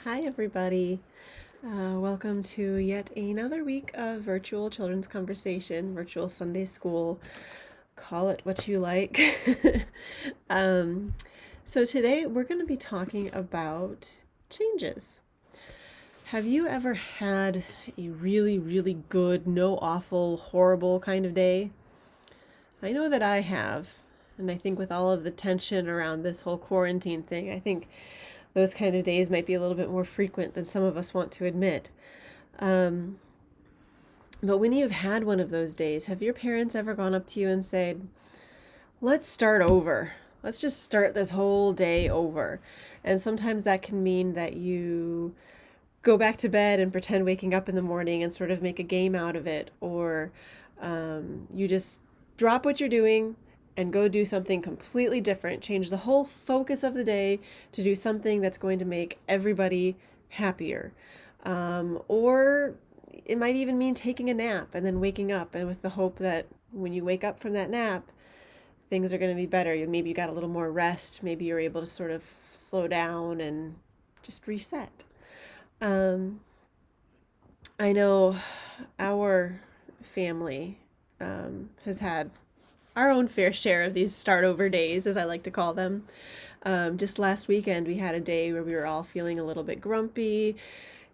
Hi, everybody. Welcome to yet another week of virtual children's conversation, virtual Sunday school. Call it what you like. um, so, today we're going to be talking about changes. Have you ever had a really, really good, no awful, horrible kind of day? I know that I have. And I think with all of the tension around this whole quarantine thing, I think those kind of days might be a little bit more frequent than some of us want to admit. Um, but when you've had one of those days, have your parents ever gone up to you and said, let's start over? Let's just start this whole day over. And sometimes that can mean that you go back to bed and pretend waking up in the morning and sort of make a game out of it, or you just drop what you're doing and go do something completely different, change the whole focus of the day to do something that's going to make everybody happier. Or it might even mean taking a nap and then waking up, and with the hope that when you wake up from that nap, things are going to be better. Maybe you got a little more rest. Maybe you're able to sort of slow down and just reset. Um, I know our family has had our own fair share of these start over days, as I like to call them. Just last weekend, we had a day where we were all feeling a little bit grumpy,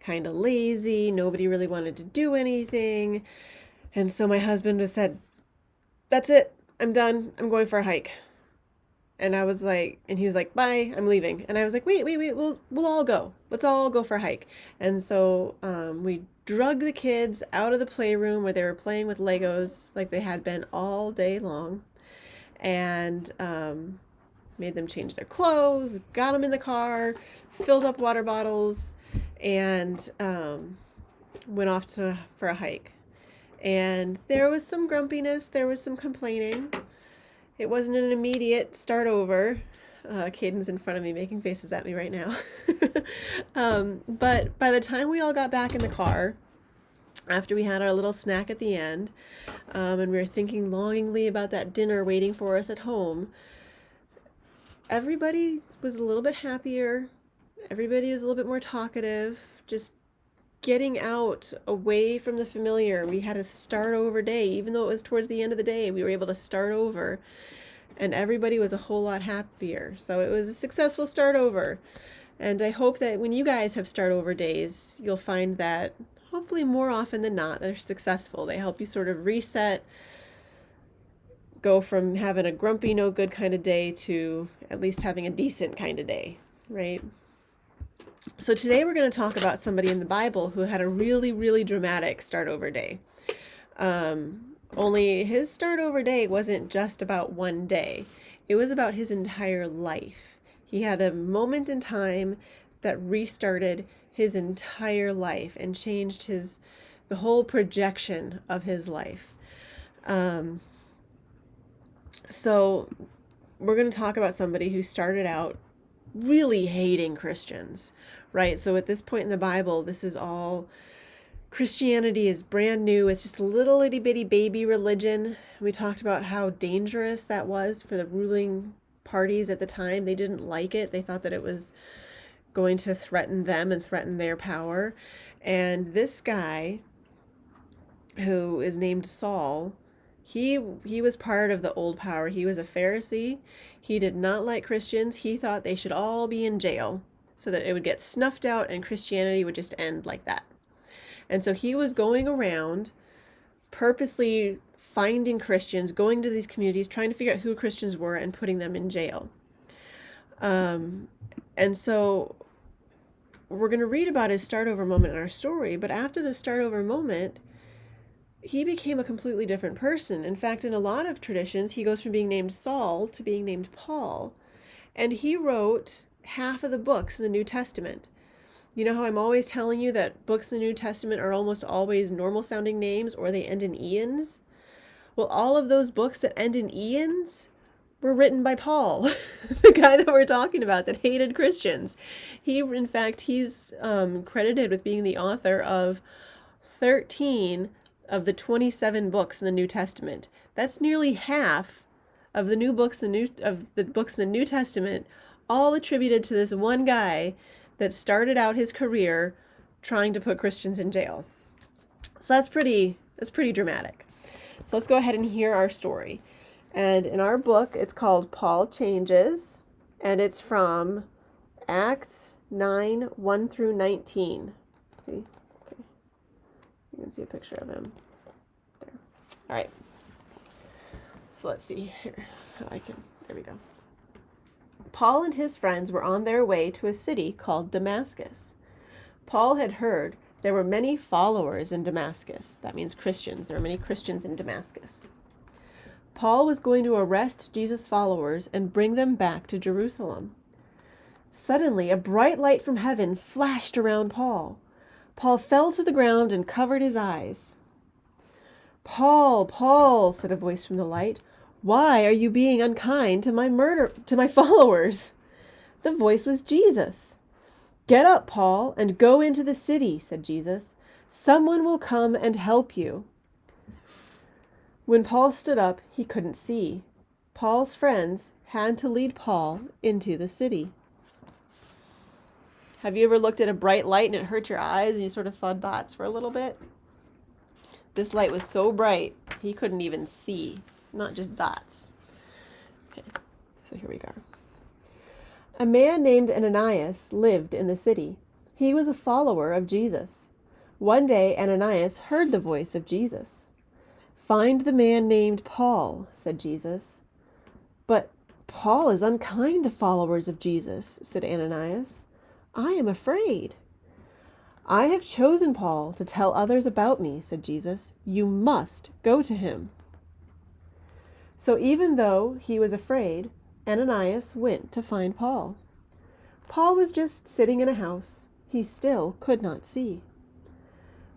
kind of lazy. Nobody really wanted to do anything. And so my husband just said, that's it. I'm done. I'm going for a hike. And I was like, and he was like, bye, I'm leaving. And I was like, wait, we'll all go. Let's all go for a hike. And so we drug the kids out of the playroom where they were playing with Legos like they had been all day long, and made them change their clothes, got them in the car, filled up water bottles, and went off for a hike. And there was some grumpiness, there was some complaining. It wasn't an immediate start over. Caden's in front of me making faces at me right now. But by the time we all got back in the car, after we had our little snack at the end, and we were thinking longingly about that dinner waiting for us at home, everybody was a little bit happier. Everybody was a little bit more talkative, just getting out away from the familiar. We had a start over day. Even though it was towards the end of the day, we were able to start over, and everybody was a whole lot happier. So it was a successful start over. And I hope that when you guys have start over days, you'll find that hopefully more often than not, they're successful. They help you sort of reset, go from having a grumpy, no good kind of day to at least having a decent kind of day, right? So today we're going to talk about somebody in the Bible who had a really, really dramatic start over day. Only his start over day wasn't just about one day. It was about his entire life. He had a moment in time that restarted his entire life and changed the whole projection of his life. So we're going to talk about somebody who started out really hating Christians, right? So at this point in the Bible, this is all Christianity is brand new. It's just a little itty bitty baby religion. We talked about how dangerous that was for the ruling parties at the time. They didn't like it. They thought that it was going to threaten them and threaten their power. And this guy, who is named Saul, he was part of the old power. He was a Pharisee. He did not like Christians. He thought they should all be in jail so that it would get snuffed out and Christianity would just end like that. And so he was going around purposely finding Christians, going to these communities, trying to figure out who Christians were and putting them in jail. And so we're going to read about his start over moment in our story, but after the start over moment, he became a completely different person. In fact, in a lot of traditions, he goes from being named Saul to being named Paul. And he wrote half of the books in the New Testament. You know how I'm always telling you that books in the New Testament are almost always normal sounding names or they end in Ians? Well, all of those books that end in Ians were written by Paul, the guy that we're talking about that hated Christians. In fact, he's credited with being the author of 13 of the 27 books in the New Testament. That's nearly half of the books in the New Testament, all attributed to this one guy that started out his career trying to put Christians in jail. So that's pretty dramatic. So let's go ahead and hear our story. And in our book, it's called Paul Changes, and it's from Acts 9, 1 through 19. See? Okay. You can see a picture of him. There. All right. So let's see here. There we go. Paul and his friends were on their way to a city called Damascus. Paul had heard there were many followers in Damascus. That means Christians. There were many Christians in Damascus. Paul was going to arrest Jesus' followers and bring them back to Jerusalem. Suddenly, a bright light from heaven flashed around Paul. Paul fell to the ground and covered his eyes. "Paul, Paul," said a voice from the light, "why are you being unkind to my followers?" The voice was Jesus. "Get up, Paul, and go into the city," said Jesus. "Someone will come and help you." When Paul stood up, he couldn't see. Paul's friends had to lead Paul into the city. Have you ever looked at a bright light and it hurt your eyes and you sort of saw dots for a little bit? This light was so bright, he couldn't even see, not just dots. Okay, so here we go. A man named Ananias lived in the city. He was a follower of Jesus. One day, Ananias heard the voice of Jesus. "Find the man named Paul," said Jesus. "But Paul is unkind to followers of Jesus," said Ananias. "I am afraid." "I have chosen Paul to tell others about me," said Jesus. "You must go to him." So even though he was afraid, Ananias went to find Paul. Paul was just sitting in a house. He still could not see.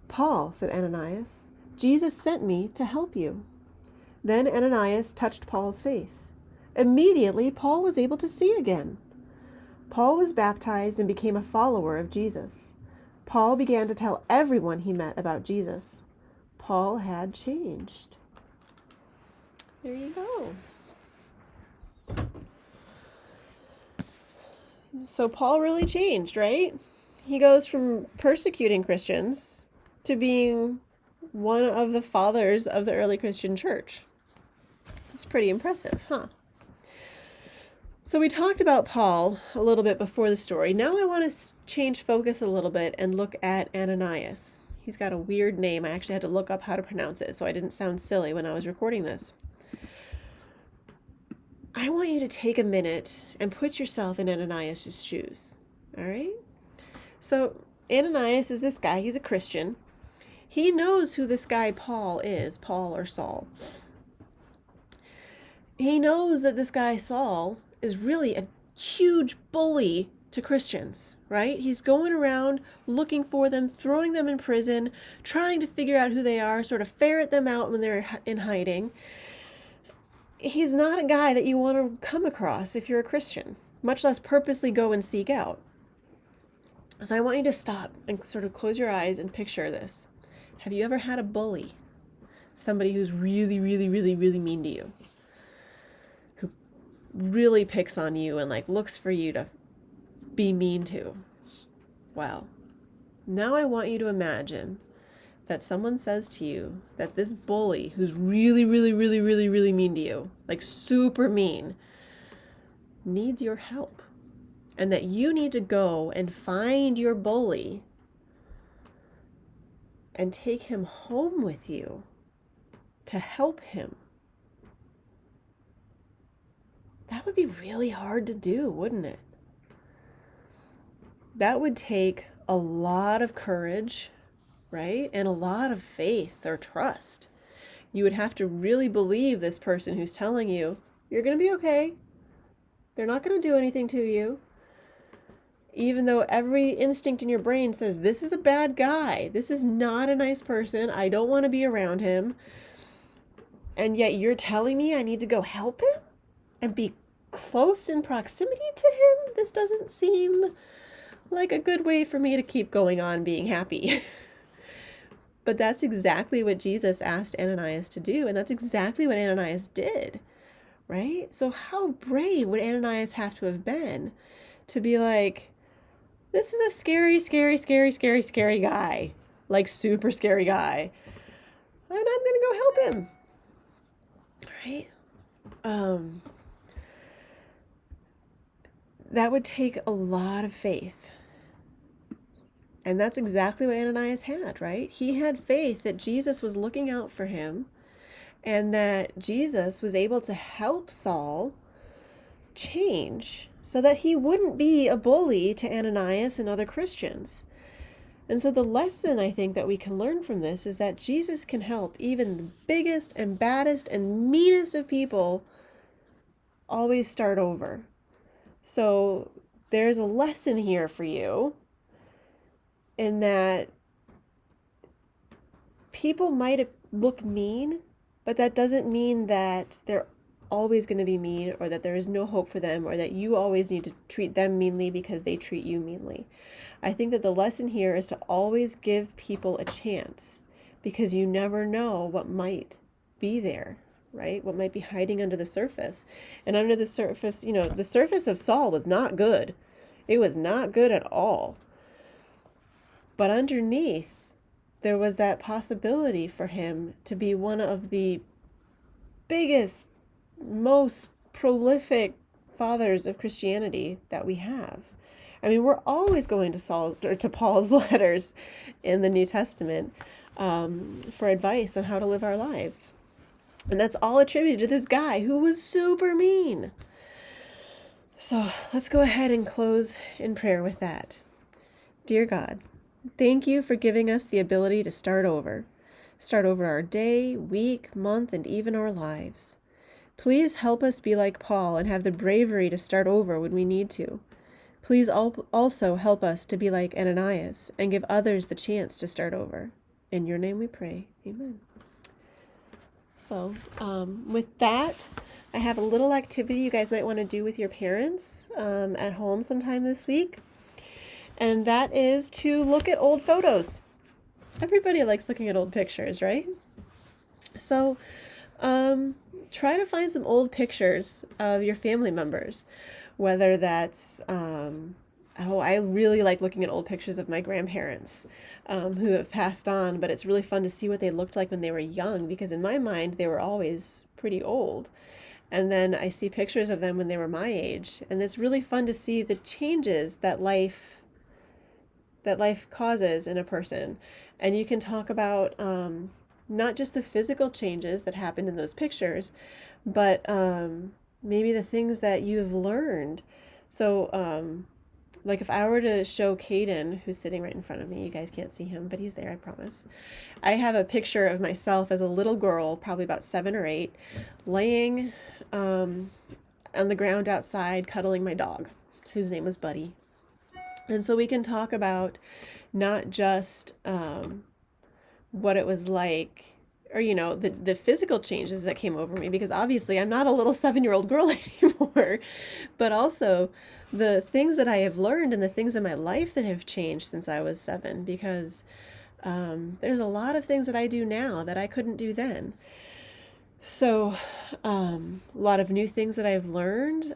"Paul," said Ananias, "Jesus sent me to help you." Then Ananias touched Paul's face. Immediately, Paul was able to see again. Paul was baptized and became a follower of Jesus. Paul began to tell everyone he met about Jesus. Paul had changed. There you go. So Paul really changed, right? He goes from persecuting Christians to being one of the fathers of the early Christian church. It's pretty impressive, huh? So we talked about Paul a little bit before the story. Now I want to change focus a little bit and look at Ananias. He's got a weird name. I actually had to look up how to pronounce it so I didn't sound silly when I was recording this. I want you to take a minute and put yourself in Ananias' shoes, all right? So Ananias is this guy. He's a Christian. He knows who this guy Paul is, Paul or Saul. He knows that this guy Saul is really a huge bully to Christians, right? He's going around looking for them, throwing them in prison, trying to figure out who they are, sort of ferret them out when they're in hiding. He's not a guy that you want to come across if you're a Christian, much less purposely go and seek out. So I want you to stop and sort of close your eyes and picture this. Have you ever had a bully? Somebody who's really, really, really, really mean to you? Who really picks on you and looks for you to be mean to? Well, now I want you to imagine that someone says to you that this bully who's really, really, really, really, really mean to you, super mean, needs your help. And that you need to go and find your bully and take him home with you to help him. That would be really hard to do, wouldn't it? That would take a lot of courage, right? And a lot of faith or trust. You would have to really believe this person who's telling you, you're going to be okay. They're not going to do anything to you. Even though every instinct in your brain says, this is a bad guy. This is not a nice person. I don't want to be around him. And yet you're telling me I need to go help him and be close in proximity to him? This doesn't seem like a good way for me to keep going on being happy. But that's exactly what Jesus asked Ananias to do. And that's exactly what Ananias did, right? So how brave would Ananias have to have been to be like, this is a scary, scary, scary, scary, scary guy. Like, super scary guy. And I'm going to go help him. Right? That would take a lot of faith. And that's exactly what Ananias had, right? He had faith that Jesus was looking out for him and that Jesus was able to help Saul change so that he wouldn't be a bully to Ananias and other Christians. And so the lesson I think that we can learn from this is that Jesus can help even the biggest and baddest and meanest of people always start over. So there's a lesson here for you in that people might look mean, but that doesn't mean that they're always going to be mean or that there is no hope for them or that you always need to treat them meanly because they treat you meanly. I think that the lesson here is to always give people a chance because you never know what might be there, right? What might be hiding under the surface. And under the surface, the surface of Saul was not good. It was not good at all. But underneath, there was that possibility for him to be one of the biggest, most prolific fathers of Christianity that we have. I mean, we're always going to Paul's letters in the New Testament for advice on how to live our lives. And that's all attributed to this guy who was super mean. So let's go ahead and close in prayer with that. Dear God, thank you for giving us the ability to start over our day, week, month, and even our lives. Please help us be like Paul and have the bravery to start over when we need to. Please also help us to be like Ananias and give others the chance to start over. In your name we pray. Amen. So with that, I have a little activity you guys might want to do with your parents at home sometime this week. And that is to look at old photos. Everybody likes looking at old pictures, right? So try to find some old pictures of your family members, whether that's, I really like looking at old pictures of my grandparents who have passed on, but it's really fun to see what they looked like when they were young, because in my mind, they were always pretty old. And then I see pictures of them when they were my age, and it's really fun to see the changes that life causes in a person. And you can talk about not just the physical changes that happened in those pictures, but maybe the things that you've learned. So like if I were to show Caden, who's sitting right in front of me, you guys can't see him, but he's there, I promise. I have a picture of myself as a little girl, probably about 7 or 8, laying on the ground outside, cuddling my dog, whose name was Buddy. And so we can talk about not just what it was like, or, the physical changes that came over me, because obviously I'm not a little 7-year-old girl anymore, but also the things that I have learned and the things in my life that have changed since I was 7, because there's a lot of things that I do now that I couldn't do then. So a lot of new things that I've learned,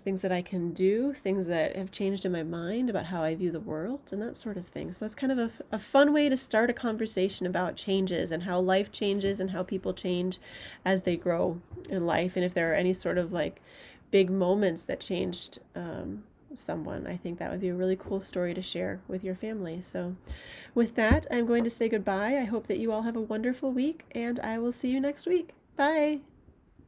things that I can do, things that have changed in my mind about how I view the world and that sort of thing. So it's kind of a fun way to start a conversation about changes and how life changes and how people change as they grow in life. And if there are any sort of like big moments that changed someone, I think that would be a really cool story to share with your family. So with that, I'm going to say goodbye. I hope that you all have a wonderful week, and I will see you next week. Bye.